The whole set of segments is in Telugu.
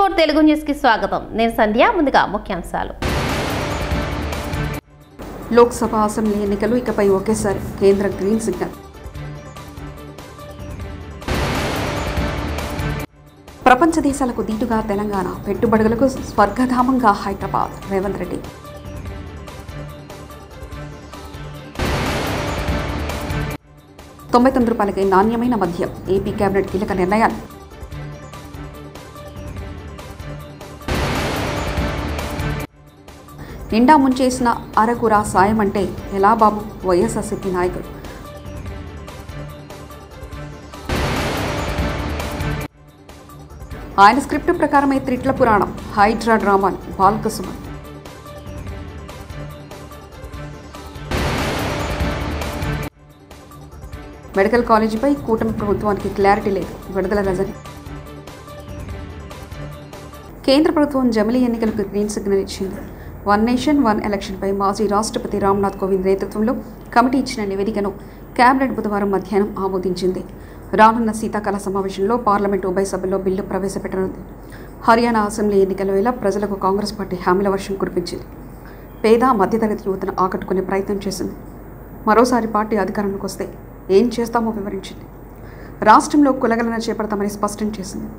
N4 తెలుగు న్యూస్ కి స్వాగతం. నేను సంధ్య. ముందుగా ముఖ్యాంశాలు. లోక్సభ అసెంబ్లీ ఎన్నికలు ఇకపై ఒకేసారి కేంద్ర గ్రీన్ సిగ్నల్. ప్రపంచ దేశాలకు దీటుగా తెలంగాణ, పెట్టుబడులకు స్వర్గధామంగా హైదరాబాద్. రేవంత్ రెడ్డి. ₹99 నాణ్యమైన మద్యం. ఏపీ కేబినెట్ కీలక నిర్ణయాలు. నిండా ముంచేసిన అరగుర సాయం అంటే ఎలా బాబు? వైఎస్ఆర్సీపీ నాయకులు. ఆయన స్క్రిప్ట్ ప్రకారమే త్రిట్ల పురాణం, హైడ్రా డ్రామాలు. బాల్కసుమన్. మెడికల్ కాలేజీపై కూటమి ప్రభుత్వానికి క్లారిటీ లేదు. విడుదల రజని. కేంద్ర ప్రభుత్వం జమిలీ ఎన్నికలకు గ్రీన్ సిగ్నల్ ఇచ్చింది. వన్ నేషన్ వన్ ఎలక్షన్పై మాజీ రాష్ట్రపతి రామ్నాథ్ కోవింద్ నేతృత్వంలో కమిటీ ఇచ్చిన నివేదికను కేబినెట్ బుధవారం మధ్యాహ్నం ఆమోదించింది. రానున్న శీతాకాల సమావేశంలో పార్లమెంటు ఉభయ సభల్లో బిల్లు ప్రవేశపెట్టనుంది. హర్యానా అసెంబ్లీ ఎన్నికల వేళ ప్రజలకు కాంగ్రెస్ పార్టీ హామీల వర్షం కురిపించింది. పేద మధ్యతరగతి యువతను ఆకట్టుకునే ప్రయత్నం చేసింది. మరోసారి పార్టీ అధికారంలోకి వస్తే ఏం చేస్తామో వివరించింది. రాష్ట్రంలో కులగణన చేపడతామని స్పష్టం చేసింది.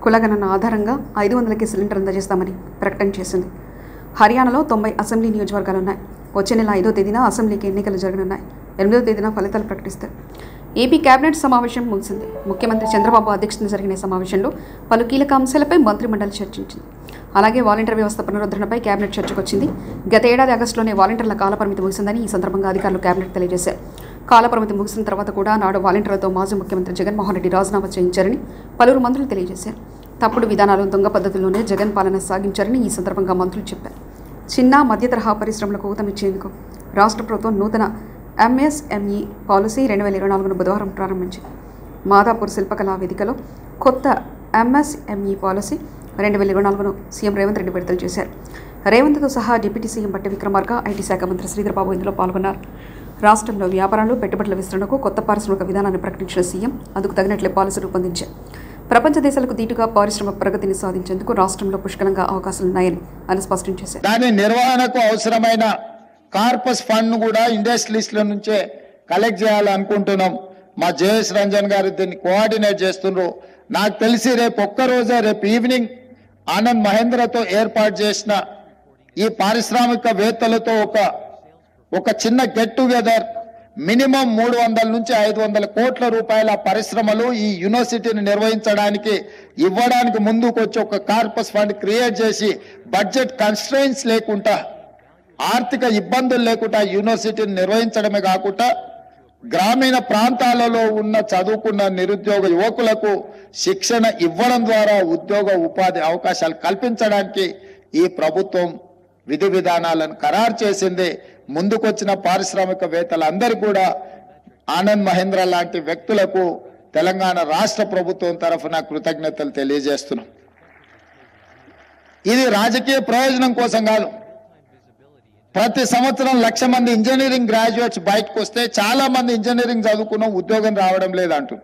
కులగణన ఆధారంగా 500కి సిలిండర్ అందజేస్తామని ప్రకటన చేసింది. హర్యానాలో 90 అసెంబ్లీ నియోజకవర్గాలున్నాయి. వచ్చే నెల 5వ తేదీన అసెంబ్లీకి ఎన్నికలు జరగనున్నాయి. 8వ తేదీన ఫలితాలు ప్రకటిస్తారు. ఏపీ కేబినెట్ సమావేశం ముగిసింది. ముఖ్యమంత్రి చంద్రబాబు అధ్యక్షతన జరిగిన సమావేశంలో పలు కీలక అంశాలపై మంత్రిమండలి చర్చించింది. అలాగే వాలంటీర్ వ్యవస్థ పునరుద్ధరణపై కేబినెట్ చర్చకొచ్చింది. గత ఏడాది ఆగస్టులోనే వాలంటీర్ల కాలపరిమితి ముగిసిందని ఈ సందర్భంగా అధికారులు కేబినెట్ తెలియజేశారు. కాలపరిమితి ముగిసిన తర్వాత కూడా నాడు వాలంటీర్లతో మాజీ ముఖ్యమంత్రి జగన్మోహన్ రెడ్డి రాజీనామా చేయించారని పలువురు మంత్రులు తెలియజేశారు. తప్పుడు విధానాలు, దొంగ పద్ధతుల్లోనే జగన్ పాలన సాగించారని ఈ సందర్భంగా మంత్రులు చెప్పారు. చిన్న మధ్య తరహా పరిశ్రమలకు ఊతమిచ్చేందుకు రాష్ట్ర ప్రభుత్వం నూతన ఎంఎస్ఎంఈ పాలసీ 2024ను బుధవారం ప్రారంభించింది. మాదాపూర్ శిల్పకళా వేదికలో కొత్త ఎంఎస్ఎంఈ పాలసీ 2024ను సీఎం రేవంత్ రెడ్డి విడుదల చేశారు. రేవంత్తో సహా డిప్యూటీ సీఎం బట్టి విక్రమార్క, ఐటీ శాఖ మంత్రి శ్రీధర్బాబు ఇందులో పాల్గొన్నారు. రాష్ట్రంలో వ్యాపారాలు, పెట్టుబడుల విస్తరణకు కొత్త పారిశ్రామిక విధానాన్ని ప్రకటించిన సీఎం అందుకు తగినట్లే పాలసీ రూపొందించారు. ప్రపంచ దేశాలకు దీటుగా పారిశ్రామిక ప్రగతిని సాధించేందుకు రాష్ట్రంలో పుష్కలంగా అవకాశాలున్నాయని ఆయన స్పష్టం చేశారు. దాని నిర్వహణకు అవసరమైన కార్పస్ ఫండ్ కూడా ఇండస్ట్రీస్ల నుంచే కలెక్ట్ చేయాలనుకుంటున్నాం. మా జయేష్ రంజన్ గారు దీన్ని కోఆర్డినేట్ చేస్తున్నారు. నాకు తెలిసి రేపు ఒక్కరోజే, రేపు ఈవినింగ్ ఆనంద్ మహేంద్రతో ఏర్పాటు చేసిన ఈ పారిశ్రామికవేత్తలతో ఒక చిన్న గెట్ టుగెదర్, మినిమం 300 నుంచి 500 కోట్ల రూపాయల పరిశ్రమలు ఈ యూనివర్సిటీని నిర్వహించడానికి ఇవ్వడానికి ముందుకు వచ్చి ఒక కార్పస్ ఫండ్ క్రియేట్ చేసి బడ్జెట్ కన్స్ట్రెయిన్స్ లేకుండా, ఆర్థిక ఇబ్బందులు లేకుండా యూనివర్సిటీని నిర్వహించడమే కాకుండా గ్రామీణ ప్రాంతాలలో ఉన్న చదువుకున్న నిరుద్యోగ యువకులకు శిక్షణ ఇవ్వడం ద్వారా ఉద్యోగ ఉపాధి అవకాశాలు కల్పించడానికి ఈ ప్రభుత్వం విధి విధానాలను ఖరారు చేసింది. ముందుకొచ్చిన పారిశ్రామికవేత్తలందరికీ కూడా ఆనంద్ మహేంద్ర లాంటి వ్యక్తులకు తెలంగాణ రాష్ట్ర ప్రభుత్వం తరఫున కృతజ్ఞతలు తెలియజేస్తున్నాం. ఇది రాజకీయ ప్రయోజనం కోసం కాదు. ప్రతి సంవత్సరం 1,00,000 మంది ఇంజనీరింగ్ గ్రాడ్యుయేట్స్ బయటకు వస్తే చాలా మంది ఇంజనీరింగ్ చదువుకున్నాం, ఉద్యోగం రావడం లేదంటూ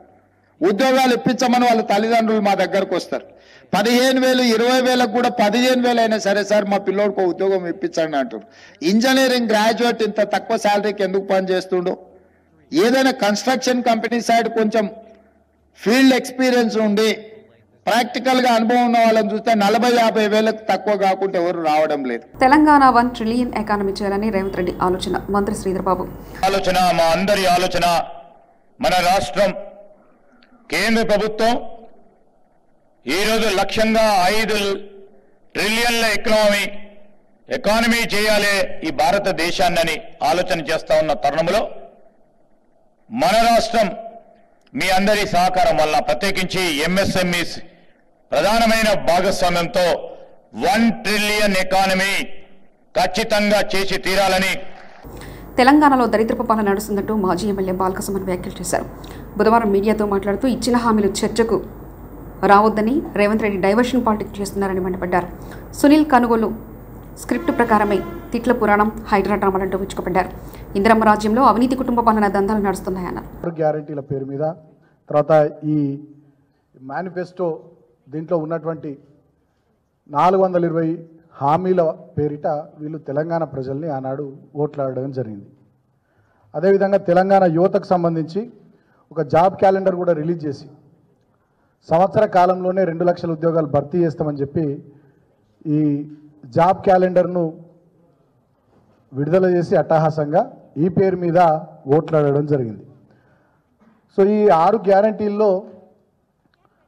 ఉద్యోగాలు ఇప్పించమని వాళ్ళ తల్లిదండ్రులు మా దగ్గరకు వస్తారు. 15,000, 20,000 కూడా 15,000 అయినా సరే సార్ మా పిల్లోడికి ఉద్యోగం ఇప్పించండి అంటారు. ఇంజనీరింగ్ గ్రాడ్యుయేట్ ఇంత తక్కువ శాలరీకి ఎందుకు పని చేస్తుండో? ఏదైనా కన్స్ట్రక్షన్ కంపెనీ సైడ్ కొంచెం ఫీల్డ్ ఎక్స్పీరియన్స్ ఉండి ప్రాక్టికల్ గా అనుభవం ఉన్న వాళ్ళని చూస్తే 40-50 వేలకు తక్కువ కాకుండా ఎవరు రావడం లేదు. తెలంగాణ 1 ట్రిలియన్ ఎకానమీ చేయాలని రేవంత్ రెడ్డి ఆలోచన. మంత్రి శ్రీధర్బాబు. ఆలోచన, మా అందరి ఆలోచన. మన రాష్ట్రం, కేంద్ర ప్రభుత్వం ఈరోజు లక్ష్యంగా 5 ట్రిలియన్ల ఎకానమీ చేయాలి ఈ భారతదేశాన్ని ఆలోచన చేస్తా ఉన్న తరుణంలో మన రాష్ట్రం మీ అందరి సహకారం వల్ల, ప్రత్యేకించి ఎంఎస్ఎంఈస్ ప్రధానమైన భాగస్వామ్యంతో 1 ట్రిలియన్ ఎకానమీ ఖచ్చితంగా చేసి తీరాలని. తెలంగాణలో దరిద్రపు పాలన నడుస్తుందంటూ మాజీ ఎమ్మెల్యే బాల్కసుమన్ వ్యాఖ్యలు చేశారు. బుధవారం మీడియాతో మాట్లాడుతూ ఇచ్చిన హామీలు చర్చకు రావద్దని రేవంత్ రెడ్డి డైవర్షన్ పాలిటిక్స్ చేస్తున్నారని మండిపడ్డారు. సునీల్ కనుగోలు స్క్రిప్ట్ ప్రకారమే తిట్ల పురాణం, హైడ్రా డ్రామాలంటూ విచ్చుకుపడ్డారు. ఇందిరమ్మ రాజ్యంలో అవినీతి కుటుంబ పాలన దందాలు నడుస్తున్నాయన్నారు. గ్యారెంటీల పేరు మీద, తర్వాత ఈ మేనిఫెస్టో దీంట్లో ఉన్నటువంటి 420 హామీల పేరిట వీళ్ళు తెలంగాణ ప్రజల్ని ఆనాడు ఓట్లాడడం జరిగింది. అదేవిధంగా తెలంగాణ యువతకు సంబంధించి ఒక జాబ్ క్యాలెండర్ కూడా రిలీజ్ చేసి సంవత్సర కాలంలోనే 2 లక్షల ఉద్యోగాలు భర్తీ చేస్తామని చెప్పి ఈ జాబ్ క్యాలెండర్ను విడుదల చేసి అట్టహాసంగా ఈ పేరు మీద ఓట్లాడడం జరిగింది. సో ఈ 6 గ్యారంటీల్లో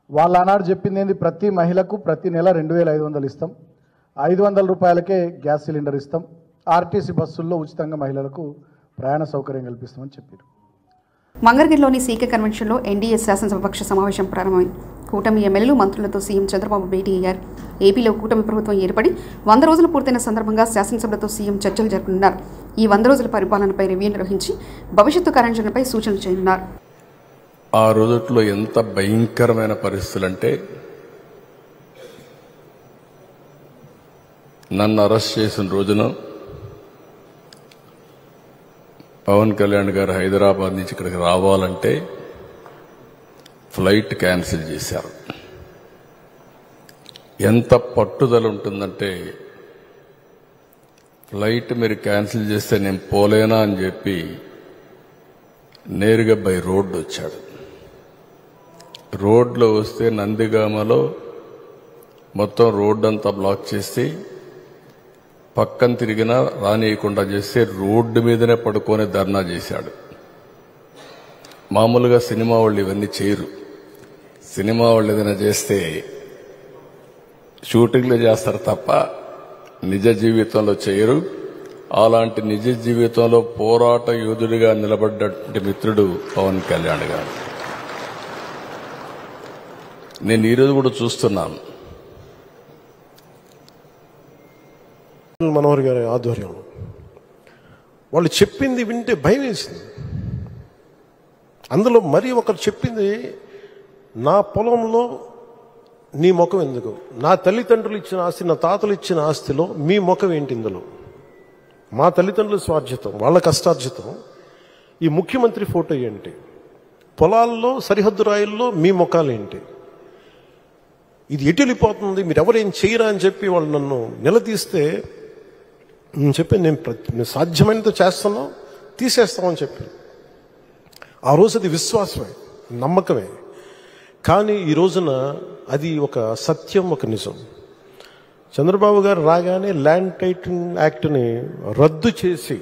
వాళ్ళ ఆనాడు చెప్పింది ఏంది, ప్రతి మహిళకు ప్రతి నెల 2500 ఇస్తాం, 500 రూపాయలకే గ్యాస్ సిలిండర్ ఇస్తాం, ఆర్టీసీ బస్సుల్లో ఉచితంగా మహిళలకు ప్రయాణ సౌకర్యం కల్పిస్తామని చెప్పారు. మంగళగిరిలోని సీకే కన్వెన్షన్లో ఎన్డీఏ శాసనసభాపక్ష సమావేశం ప్రారంభమైంది. కూటమి ఎమ్మెల్యేలు మంత్రులతో సీఎం చంద్రబాబు భేటీ అయ్యారు. ఏపీలో కూటమి ప్రభుత్వం ఏర్పడి 100 రోజులు పూర్తయిన సందర్భంగా శాసనసభలతో సీఎం చర్చలు జరుపుతున్నారు. ఈ 100 రోజుల పరిపాలనపై రివ్యూ నిర్వహించి భవిష్యత్తు కార్యాచరణపై సూచనలు చేయనున్నారు. ఆ రోజుల్లో ఎంత భయంకరమైన పరిస్థితులంటే, నన్ను అరెస్ట్ చేసిన రోజున పవన్ కళ్యాణ్ గారు హైదరాబాద్ నుంచి ఇక్కడికి రావాలంటే ఫ్లైట్ క్యాన్సిల్ చేశారు. ఎంత పట్టుదల ఉంటుందంటే, ఫ్లైట్ మీరు క్యాన్సిల్ చేస్తే నేను పోలేనా అని చెప్పి నేరుగా బై రోడ్డు వచ్చాడు. రోడ్లో వస్తే నందిగామలో మొత్తం రోడ్డు అంతా బ్లాక్ చేసి పక్కన తిరిగినా రానియకుండా చేస్తే రోడ్డు మీదనే పడుకొని ధర్నా చేశాడు. మామూలుగా సినిమా వాళ్ళు ఇవన్నీ చేయరు. సినిమా వాళ్ళు ఏదైనా చేస్తే షూటింగ్లో చేస్తారు తప్ప నిజ జీవితంలో చేయరు. అలాంటి నిజ జీవితంలో పోరాట యోధుడిగా నిలబడ్డటువంటి మిత్రుడు పవన్ కళ్యాణ్ గారు. నేను ఈరోజు కూడా చూస్తున్నాను, మనోహర్ గారి ఆధ్వర్యంలో వాళ్ళు చెప్పింది వింటే భయం వేసింది. అందులో మరి ఒకరు చెప్పింది, నా పొలంలో నీ ముఖం ఎందుకు, నా తల్లిదండ్రులు ఇచ్చిన ఆస్తి, నా తాతలు ఇచ్చిన ఆస్తిలో మీ ముఖం ఏంటి? ఇందులో మా తల్లిదండ్రుల స్వార్జితం, వాళ్ళ కష్టార్జితం, ఈ ముఖ్యమంత్రి ఫోటో ఏంటి? పొలాల్లో సరిహద్దు రాయిల్లో మీ ముఖాలేంటి? ఇది ఎటు వెళ్ళిపోతుంది, మీరు ఎవరేం చేయరా అని చెప్పి వాళ్ళు నన్ను నిలదీస్తే నేను చెప్పాను, నేను సాధ్యమైనంత చేస్తాను, తీసేస్తామని చెప్పాను. ఆ రోజు అది విశ్వాసమే, నమ్మకమే. కానీ ఈ రోజున అది ఒక సత్యం, ఒక నిజం. చంద్రబాబు గారు రాగానే ల్యాండ్ టైటిలింగ్ యాక్ట్ని రద్దు చేసి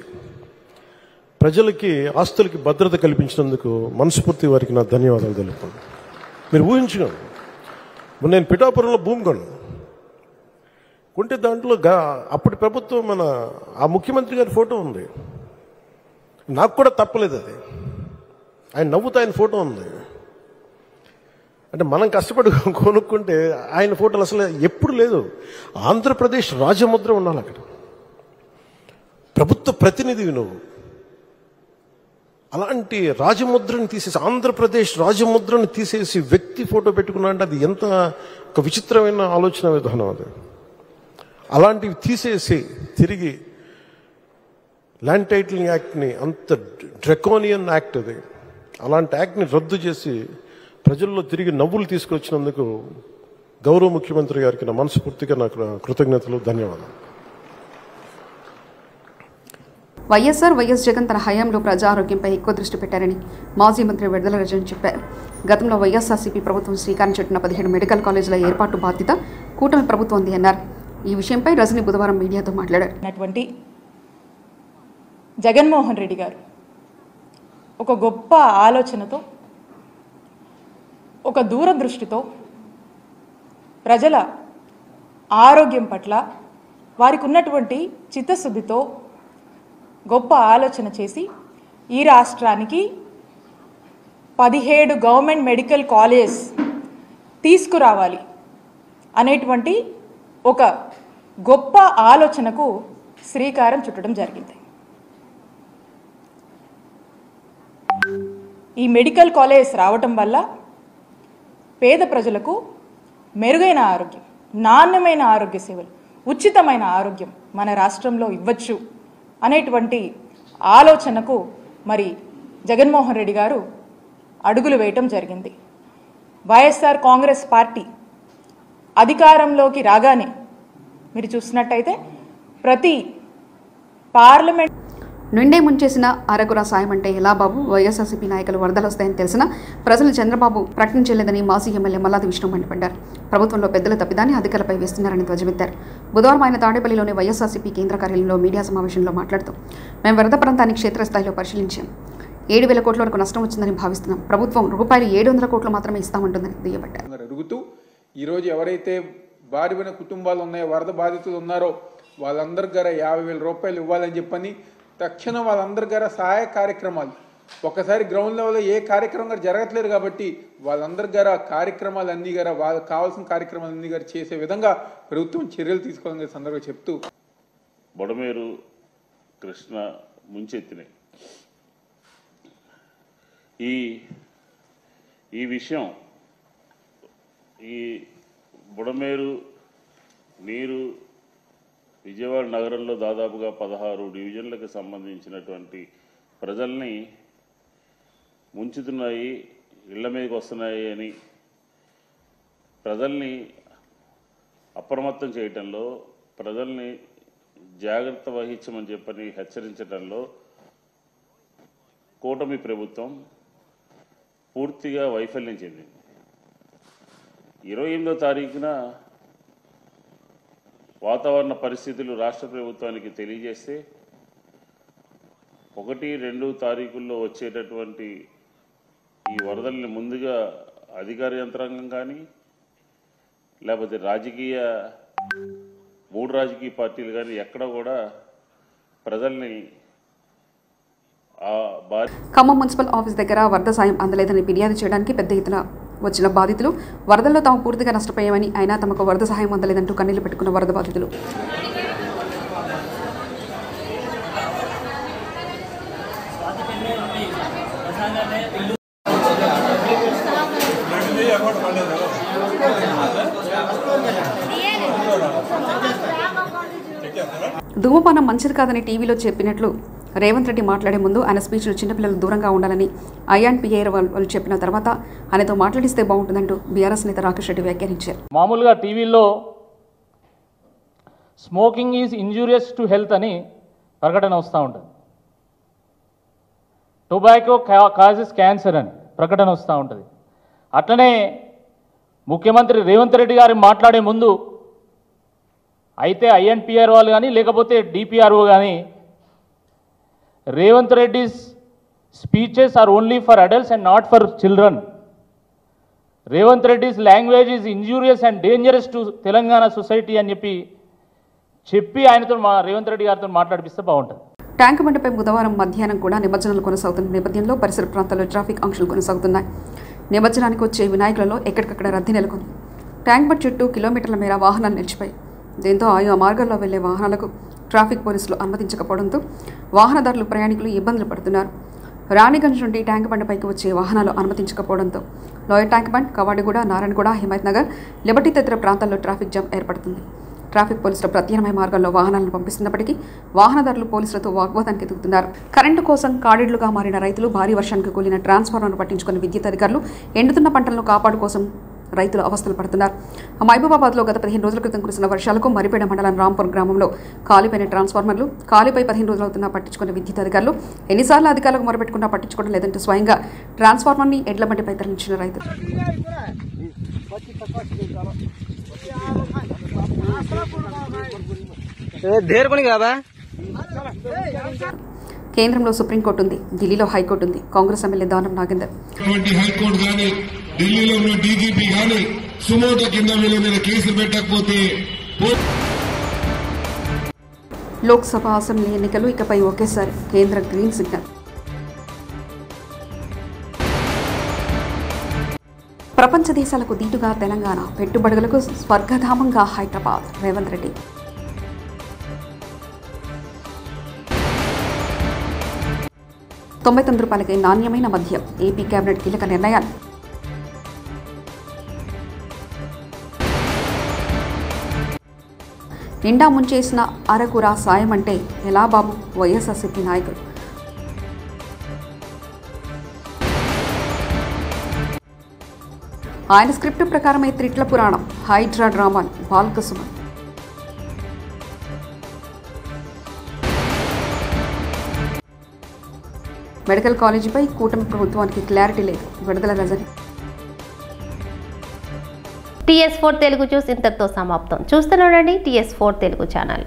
ప్రజలకి ఆస్తులకి భద్రత కల్పించినందుకు మనస్ఫూర్తి వారికి నా ధన్యవాదాలు తెలుపుతాను. మీరు ఊహించుకోండి, నేను పిఠాపురంలో భూమి కొంటే దాంట్లో అప్పటి ప్రభుత్వం మన ఆ ముఖ్యమంత్రి గారి ఫోటో ఉంది. నాకు కూడా తప్పలేదు అది, ఆయన నవ్వుతా ఆయన ఫోటో ఉంది. అంటే మనం కష్టపడి కొనుక్కుంటే ఆయన ఫోటోలు అసలు ఎప్పుడు లేదు. ఆంధ్రప్రదేశ్ రాజముద్ర ఉండాలి అక్కడ, ప్రభుత్వ ప్రతినిధివి నువ్వు. అలాంటి రాజముద్రను తీసేసి, ఆంధ్రప్రదేశ్ రాజముద్రను తీసేసి వ్యక్తి ఫోటో పెట్టుకున్నా అంటే అది ఎంత ఒక విచిత్రమైన ఆలోచన విధానం అది. అలాంటివి తీసేసి తిరిగి ల్యాండ్ టైటిలింగ్ యాక్ట్ని, అంత డ్రెకోనియన్ యాక్ట్ అది, అలాంటి యాక్ట్ని రద్దు చేసి ప్రజల్లో తిరిగి నవ్వులు తీసుకొచ్చినందుకు గౌరవ ముఖ్యమంత్రి గారికి నా మనస్ఫూర్తిగా నాకు కృతజ్ఞతలు, ధన్యవాదాలు. వైఎస్ జగన్ తన హయాంలో ప్రజా ఆరోగ్యంపై ఎక్కువ దృష్టి పెట్టారని మాజీ మంత్రి విడుదల రజని చెప్పారు. గతంలో వైఎస్ఆర్సీపీ ప్రభుత్వం శ్రీకారం చుట్టిన 17 మెడికల్ కాలేజీల ఏర్పాటు బాధ్యత కూటమి ప్రభుత్వంది అన్నారు. ఈ విషయంపై రజని బుధవారం మీడియాతో మాట్లాడారు. జగన్మోహన్ రెడ్డి గారు ఒక గొప్ప ఆలోచనతో, ఒక దూరదృష్టితో ప్రజల ఆరోగ్యం పట్ల వారికి ఉన్నటువంటి చిత్తశుద్ధితో గొప్ప ఆలోచన చేసి ఈ రాష్ట్రానికి 17 గవర్నమెంట్ మెడికల్ కాలేజ్ తీసుకురావాలి అనేటువంటి ఒక గొప్ప ఆలోచనకు శ్రీకారం చుట్టడం జరిగింది. ఈ మెడికల్ కాలేజ్ రావటం వల్ల పేద ప్రజలకు మెరుగైన ఆరోగ్యం, నాణ్యమైన ఆరోగ్య సేవలు, ఉచితమైన ఆరోగ్యం మన రాష్ట్రంలో ఇవ్వచ్చు అనేటువంటి ఆలోచనకు మరి జగన్మోహన్ రెడ్డి గారు అడుగులు వేయటం జరిగింది. వైఎస్ఆర్ కాంగ్రెస్ పార్టీ అధికారంలోకి రాగానే మీరు చూసినట్టయితే ప్రతి పార్లమెంట్ నిండే ముంచేసిన అరగుర సాయం అంటే ఎలా బాబు? వైఎస్ఆర్సీపీ నాయకులు వరదలు వస్తాయని తెలిసినా ప్రజలు చంద్రబాబు ప్రకటించలేదని మాజీ ఎమ్మెల్యే మల్లాది విష్ణు మండిపడ్డారు. ప్రభుత్వంలో పెద్దల తప్పిదాన్ని అధికారులపై వేస్తున్నారని ధ్వజమెత్తారు. బుధవారం ఆయన తాడేపల్లిలోని వైఎస్ఆర్సీపీ కేంద్ర కార్యాలయంలో మీడియా సమావేశంలో మాట్లాడుతూ మేము వరద ప్రాంతాన్ని క్షేత్రస్థాయిలో పరిశీలించాం. 7,000 కోట్ల వరకు నష్టం వచ్చిందని భావిస్తున్నాం. ప్రభుత్వం రూపాయలు 700 కోట్లు మాత్రమే ఇస్తామంటుందని దుయ్యబట్టారు. అడుగుతూ ఈరోజు ఎవరైతే బారిన కుటుంబాలు ఉన్నాయో, వరద బాధితులు ఉన్నారో వాళ్ళందరి గారా 50,000 రూపాయలు ఇవ్వాలని చెప్పని తక్షణం వాళ్ళందరి గారా సహాయ కార్యక్రమాలు ఒకసారి గ్రౌండ్ లెవెల్లో ఏ కార్యక్రమం జరగట్లేదు కాబట్టి వాళ్ళందరి గారా కార్యక్రమాలన్నీ గారా వాళ్ళకి కావాల్సిన కార్యక్రమాలన్నీ గారు చేసే విధంగా ప్రభుత్వం చర్యలు తీసుకోవాలని సందర్భంగా చెప్తూ బొడమేరు కృష్ణ ముంచెత్తినాయి. ఈ విషయం ఈ బుడమేరు నీరు విజయవాడ నగరంలో దాదాపుగా 16 డివిజన్లకు సంబంధించినటువంటి ప్రజల్ని ముంచుతున్నాయి, ఇళ్ల మీదకి వస్తున్నాయి అని ప్రజల్ని అప్రమత్తం చేయటంలో, ప్రజల్ని జాగ్రత్త వహించమని చెప్పని హెచ్చరించడంలో కూటమి ప్రభుత్వం పూర్తిగా వైఫల్యం చెందింది. 28వ తారీఖున వాతావరణ పరిస్థితులు రాష్ట్ర ప్రభుత్వానికి తెలియజేస్తే 1, 2 తారీఖుల్లో వచ్చేటటువంటి ఈ వరదల్ని ముందుగా అధికార యంత్రాంగం కానీ లేకపోతే 3 రాజకీయ పార్టీలు కానీ ఎక్కడ కూడా ప్రజల్ని ఖమ్మం మున్సిపల్ ఆఫీస్ దగ్గర వరద సాయం అందలేదని ఫిర్యాదు చేయడానికి పెద్ద ఎత్తున వచ్చిన బాధితులు వరదల్లో తాము పూర్తిగా నష్టపోయామని, అయినా తమకు వరద సహాయం అందలేదంటూ కన్నీళ్లు పెట్టుకున్న వరద బాధితులు. ధూమపానం మంచిది కాదని టీవీలో చెప్పినట్లు రేవంత్ రెడ్డి మాట్లాడే ముందు ఆయన స్పీచ్లో చిన్నపిల్లలు దూరంగా ఉండాలని ఐఎన్పిఏ వాళ్ళు చెప్పిన తర్వాత ఆయనతో మాట్లాడిస్తే బాగుంటుందంటూ బీఆర్ఎస్ నేత రాకేష్ రెడ్డి వ్యాఖ్యానించారు. మామూలుగా టీవీలో smoking is injurious to health అని ప్రకటన వస్తూ ఉంటుంది, టొబాకో కాజెస్ క్యాన్సర్ అని ప్రకటన వస్తూ ఉంటుంది. అట్లనే ముఖ్యమంత్రి రేవంత్ రెడ్డి గారు మాట్లాడే ముందు అయితే ఐఎన్పిఆర్ వాళ్ళు కానీ లేకపోతే డిపిఆర్ఓ కానీ Revanth Reddy's speeches are only for adults and not for children. Revanth Reddy's language is injurious and dangerous to Telangana society అని చెప్పి ఆయనతో రేవంత్ రెడ్డి గారితో మాట్లాడిపిస్తే బాగుంటుంది. ట్యాంక్ బండపై బుధవారం మధ్యాహ్నం కూడా నిమజ్జనాలు కొనసాగుతున్న నేపథ్యంలో పరిసర ప్రాంతాల్లో ట్రాఫిక్ ఆంక్షలు కొనసాగుతున్నాయి. నిమజ్జనానికి వచ్చే వినాయకులలో ఎక్కడికక్కడ రద్దీ నెలకొంది. ట్యాంక్ బండ్ చుట్టూ కిలోమీటర్ల మేర వాహనాలు నిలిచిపోయాయి. దీంతో ఆయా మార్గాల్లో వెళ్లే వాహనాలకు ట్రాఫిక్ పోలీసులు అనుమతించకపోవడంతో వాహనదారులు, ప్రయాణికులు ఇబ్బందులు పడుతున్నారు. రాణిగంజ్ నుండి ట్యాంక్ బండ్పైకి వచ్చే వాహనాలు అనుమతించకపోవడంతో lower tank bund, Kavadiguda, Narayanaguda, Himayat Nagar, Liberty తదితర ప్రాంతాల్లో ట్రాఫిక్ జామ్ ఏర్పడుతుంది. ట్రాఫిక్ పోలీసులు ప్రత్యామ్నాయ మార్గాల్లో వాహనాలను పంపిస్తున్నప్పటికీ వాహనదారులు పోలీసులతో వాగ్వాదానికి దిగుతున్నారు. కరెంటు కోసం కాడిళ్లుగా మారిన రైతులు, భారీ వర్షానికి కూలిన ట్రాన్స్ఫార్మర్ను పట్టించుకున్న విద్యుత్ అధికారులు, ఎండుతున్న పంటలను కాపాడు కోసం రైతులు అవస్థలు పడుతున్నారు. మహబూబాబాద్లో గత 15 రోజుల క్రితం కురిసిన వర్షాలకు మరిపేడ మండలం రాంపూర్ గ్రామంలో కాలిపోయిన ట్రాన్స్ఫార్మర్లు, కాలిపై 15 రోజులవుతున్నా పట్టించుకున్న విద్యుత్ అధికారులు, ఎన్నిసార్లు అధికారులకు మొరపెట్టుకున్నా పట్టించుకోవడం లేదంటూ స్వయంగా ట్రాన్స్ఫార్మర్ని ఎడ్ల బండిపై తరలించిన రైతులు. కేంద్రంలో సుప్రీంకోర్టు ఉంది, ఢిల్లీలో హైకోర్టు ఉంది. కాంగ్రెస్ ఎమ్మెల్యే దానం నాగేందర్ హైకోర్టు కానీ ఢిల్లీలో ఉన్న డీజీపీ కానీ సుమోటో కింద వీళ్ళ మీద కేసులు పెట్టకపోతే లోక్సభ, అసెంబ్లీ ఎన్నికలు ఇకపై ఒకేసారి కేంద్ర గ్రీన్ సిగ్నల్. ప్రపంచ దేశాలకు దీటుగా తెలంగాణ, పెట్టుబడులకు స్వర్గధామంగా హైదరాబాద్. రేవంత్ రెడ్డి. ₹99 నాణ్యమైన మద్యం. ఏపీ కేబినెట్ కీలక నిర్ణయాలు. నిండా ముంచేసిన అరకుర సాయం అంటే ఎలా బాబు? వైఎస్ఆర్సీపీ నాయకులు. ఆయన స్క్రిప్ట్ ప్రకారమే త్రిట్ల పురాణం, హైడ్రా డ్రామాలు. బాల్కసుమన్. మెడికల్ కాలేజీపై కూటమి ప్రభుత్వానికి క్లారిటీ లేదు. విడుదల రజని. TS4 తెలుగు న్యూస్ ఇంతటితో సమాప్తం. చూస్తూనే ఉండండి TS4 తెలుగు ఛానల్.